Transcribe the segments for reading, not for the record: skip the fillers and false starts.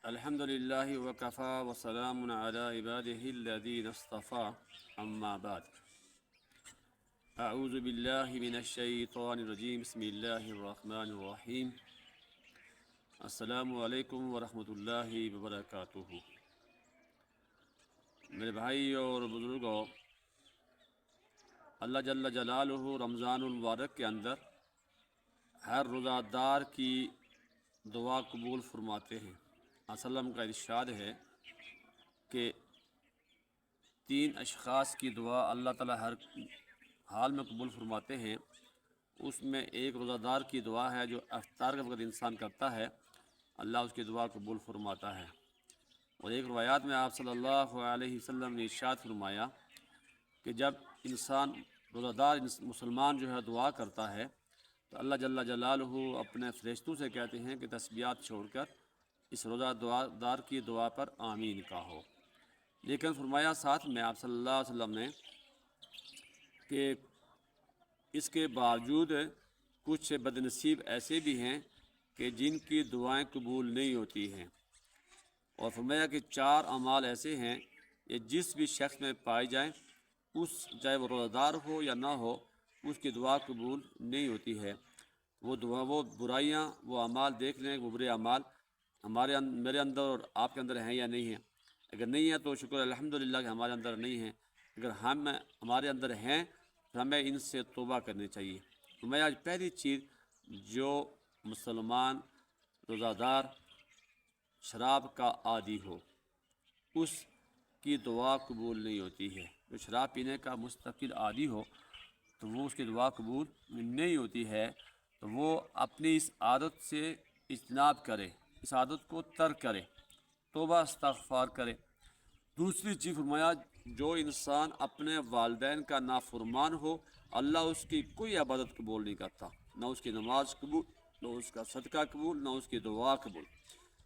الحمد للہ وکفا وسلام علی عبادہ الذین اصطفى اما بعد اعوذ باللہ من الشیطان الرجیم بسم اللہ الرحمن الرحیم السلام علیکم ورحمۃ اللہ وبرکاتہ۔ میرے بھائی اور بزرگوں، اللہ جل جلالہ رمضان المبارک کے اندر ہر روزہ دار کی دعا قبول فرماتے ہیں۔ وسلم کا ارشاد ہے کہ 3 اشخاص کی دعا اللہ تعالیٰ ہر حال میں قبول فرماتے ہیں۔ اس میں ایک روزہ دار کی دعا ہے جو افطار کے وقت انسان کرتا ہے، اللہ اس کی دعا قبول فرماتا ہے۔ اور ایک روایات میں آپ صلی اللہ علیہ وسلم نے ارشاد فرمایا کہ جب انسان روزہ دار مسلمان جو ہے دعا کرتا ہے تو اللہ جل جلالہ اپنے فرشتوں سے کہتے ہیں کہ تسبیحات چھوڑ کر اس روزہ دار کی دعا پر آمین کہو۔ لیکن فرمایا ساتھ میں آپ صلی اللہ علیہ وسلم نے کہ اس کے باوجود کچھ بد نصیب ایسے بھی ہیں کہ جن کی دعائیں قبول نہیں ہوتی ہیں، اور فرمایا کہ 4 اعمال ایسے ہیں کہ جس بھی شخص میں پائے جائیں، چاہے وہ روزہ دار ہو یا نہ ہو، اس کی دعا قبول نہیں ہوتی ہے۔ وہ برائیاں، وہ اعمال دیکھ لیں، وہ برے اعمال میرے اندر اور آپ کے اندر ہیں یا نہیں ہیں۔ اگر نہیں ہے تو شکر الحمدللہ کہ ہمارے اندر نہیں ہیں، اگر ہمارے اندر ہیں تو ہمیں ان سے توبہ کرنی چاہیے۔ تو میں آج پہلی چیز، جو مسلمان روزہ دار شراب کا عادی ہو اس کی دعا قبول نہیں ہوتی ہے۔ جو شراب پینے کا مستقل عادی ہو تو وہ اس کی دعا قبول نہیں ہوتی ہے، تو وہ اپنی اس عادت سے اجتناب کرے، اس عادت کو ترک کرے، توبہ استغفار کرے۔ دوسری چیز فرمایا، جو انسان اپنے والدین کا نافرمان ہو، اللہ اس کی کوئی عبادت قبول نہیں کرتا، نہ اس کی نماز قبول، نہ اس کا صدقہ قبول، نہ اس کی دعا قبول۔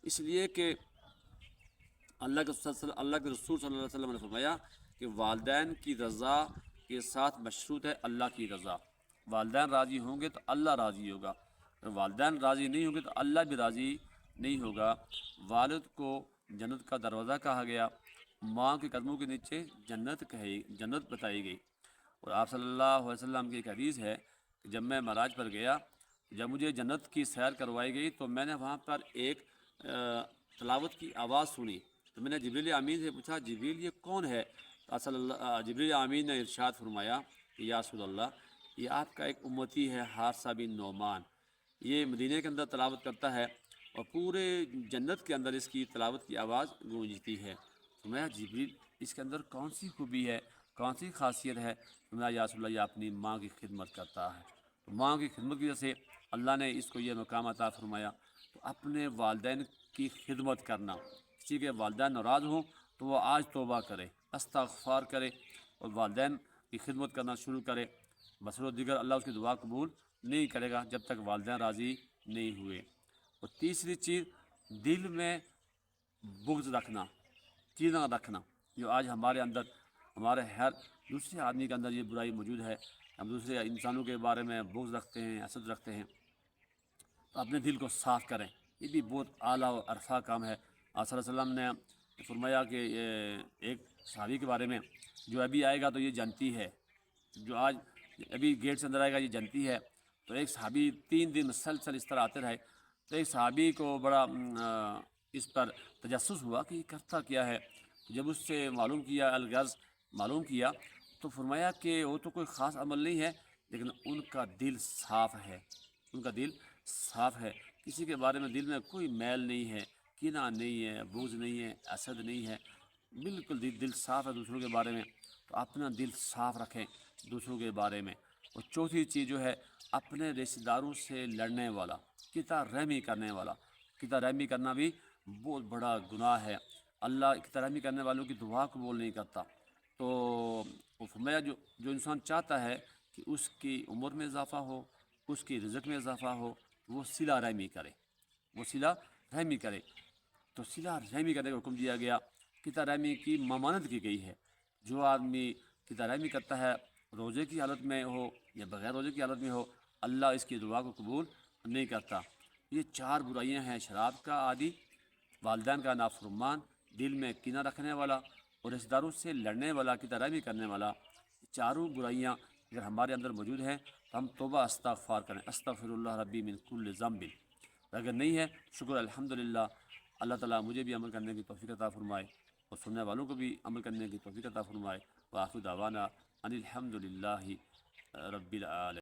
اس لیے کہ اللہ کے رسول صلی اللہ علیہ وسلم نے فرمایا کہ والدین کی رضا کے ساتھ مشروط ہے اللہ کی رضا۔ والدین راضی ہوں گے تو اللہ راضی ہوگا، اگر والدین راضی نہیں ہوں گے تو اللہ بھی راضی نہیں ہوگا۔ والد کو جنت کا دروازہ کہا گیا، ماں کے قدموں کے نیچے جنت بتائی گئی۔ اور آپ صلی اللہ علیہ وسلم کی ایک حدیث ہے کہ جب میں معراج پر گیا، جب مجھے جنت کی سیر کروائی گئی تو میں نے وہاں پر ایک تلاوت کی آواز سنی، تو میں نے جبریل امین سے پوچھا، جبریل یہ کون ہے؟ جبریل امین نے ارشاد فرمایا کہ یا رسول اللہ، یہ آپ کا ایک امتی ہے حارثہ بن نعمان، یہ مدینے کے اندر تلاوت کرتا ہے اور پورے جنت کے اندر اس کی تلاوت کی آواز گونجتی ہے۔ تو میں جبریل، اس کے اندر کون سی خوبی ہے، کون سی خاصیت ہے؟ تو میں یا رسول اللہ، یہ اپنی ماں کی خدمت کرتا ہے۔ تو ماں کی خدمت کی وجہ سے اللہ نے اس کو یہ مقام عطا فرمایا۔ تو اپنے والدین کی خدمت کرنا، کسی کے والدین ناراض ہوں تو وہ آج توبہ کرے، استغفار کرے اور والدین کی خدمت کرنا شروع کرے، بسر دیگر اللہ اس کی دعا قبول نہیں کرے گا جب تک والدین راضی نہیں ہوئے۔ اور تیسری چیز، دل میں بغض رکھنا، کینہ رکھنا، جو آج ہمارے اندر، ہمارے ہر دوسرے آدمی کے اندر یہ برائی موجود ہے، ہم دوسرے انسانوں کے بارے میں بغض رکھتے ہیں، حسد رکھتے ہیں۔ تو اپنے دل کو صاف کریں، یہ بھی بہت اعلیٰ و عرفہ کام ہے۔ آپ صلی اللہ علیہ وسلم نے فرمایا کہ ایک صحابی کے بارے میں، جو ابھی آئے گا تو یہ جنتی ہے، جو آج ابھی گیٹ سے اندر آئے گا یہ جنتی ہے۔ تو ایک صحابی 3 دن مسلسل اس طرح آتے رہے، تو ایک صحابی کو بڑا اس پر تجسس ہوا کہ یہ کرتا کیا ہے۔ جب اس سے معلوم کیا، الغرض معلوم کیا، تو فرمایا کہ وہ تو کوئی خاص عمل نہیں ہے، لیکن ان کا دل صاف ہے، ان کا دل صاف ہے، کسی کے بارے میں دل میں کوئی میل نہیں ہے، کینہ نہیں ہے، بغض نہیں ہے، حسد نہیں ہے، بالکل دل صاف ہے دوسروں کے بارے میں۔ تو اپنا دل صاف رکھیں دوسروں کے بارے میں۔ اور چوتھی چیز جو ہے، اپنے رشتہ داروں سے لڑنے والا، قطع رحمی کرنے والا، قطع رحمی کرنا بھی بہت بڑا گناہ ہے، اللہ قطع رحمی کرنے والوں کی دعا قبول نہیں کرتا۔ تو وہ فرمایا، جو انسان چاہتا ہے کہ اس کی عمر میں اضافہ ہو، اس کی رزق میں اضافہ ہو، وہ صلہ رحمی کرے، وہ صلہ رحمی کرے۔ تو صلہ رحمی کرنے کا حکم دیا گیا، قطع رحمی کی ممانت کی گئی ہے۔ جو آدمی قطع رحمی کرتا ہے، روزے کی حالت میں ہو یا بغیر روزے کی حالت میں ہو، اللہ اس کی دعا کو قبول نہیں کرتا۔ یہ 4 برائیاں ہیں، شراب کا عادی، والدین کا نافرمان، دل میں کینہ رکھنے والا اور رشتہ داروں سے لڑنے والا کی طرح بھی کرنے والا، چاروں برائیاں اگر ہمارے اندر موجود ہیں تو ہم توبہ استغفار کریں، استغفر اللہ ربی من کل ذنب۔ اگر نہیں ہے شکر الحمدللہ، اللہ تعالیٰ مجھے بھی عمل کرنے کی توفیق عطا فرمائے اور سننے والوں کو بھی عمل کرنے کی توفیق عطا فرمائے۔ وآخر دعوانا ان الحمدللہ رب العالمین۔